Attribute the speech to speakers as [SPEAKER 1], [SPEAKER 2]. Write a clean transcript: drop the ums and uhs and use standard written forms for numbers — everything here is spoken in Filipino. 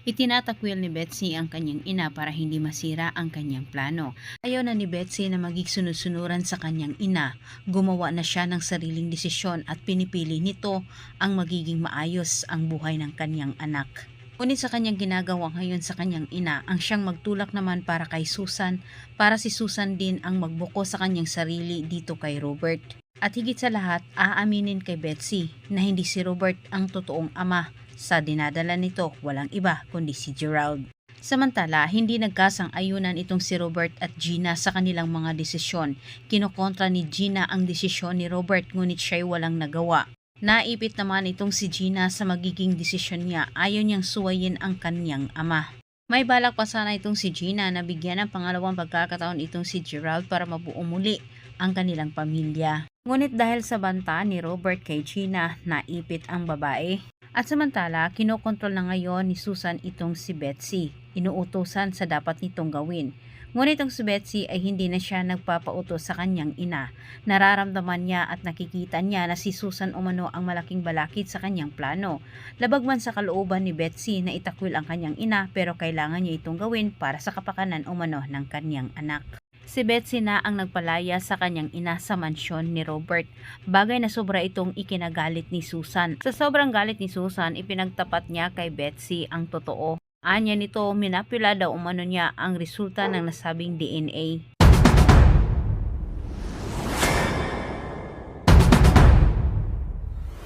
[SPEAKER 1] Itinatakwil ni Betsy ang kanyang ina para hindi masira ang kanyang plano. Ayaw na ni Betsy na maging sunod-sunuran sa kanyang ina. Gumawa na siya ng sariling desisyon at pinipili nito ang magiging maayos ang buhay ng kanyang anak. Ngunit sa kanyang ginagawa ngayon sa kanyang ina ang siyang magtulak naman para kay Susan, para si Susan din ang magbuko sa kanyang sarili dito kay Robert. At higit sa lahat, aaminin kay Betsy na hindi si Robert ang totoong ama. Sa dinadala nito, walang iba kundi si Gerald. Samantala, hindi nagkasang-ayunan itong si Robert at Gina sa kanilang mga desisyon. Kinokontra ni Gina ang desisyon ni Robert ngunit siya'y walang nagawa. Naipit naman itong si Gina sa magiging desisyon niya, ayaw niyang suwayin ang kanyang ama. May balak pa sana itong si Gina na bigyan ng pangalawang pagkakataon itong si Gerald para mabuo muli ang kanilang pamilya. Ngunit dahil sa banta ni Robert kay Gina, naipit ang babae. At samantala, kinokontrol na ngayon ni Susan itong si Betsy. Inuutosan sa dapat nitong gawin. Ngunit ang si Betsy ay hindi na siya nagpapautos sa kanyang ina. Nararamdaman niya at nakikita niya na si Susan umano ang malaking balakid sa kanyang plano. Labag man sa kalooban ni Betsy na itakwil ang kanyang ina pero kailangan niya itong gawin para sa kapakanan umano ng kanyang anak. Si Betsy na ang nagpalaya sa kanyang ina sa mansyon ni Robert, bagay na sobra itong ikinagalit ni Susan. Sa sobrang galit ni Susan, ipinagtapat niya kay Betsy ang totoo. Anya nito, minapula daw umano niya ang resulta ng nasabing DNA.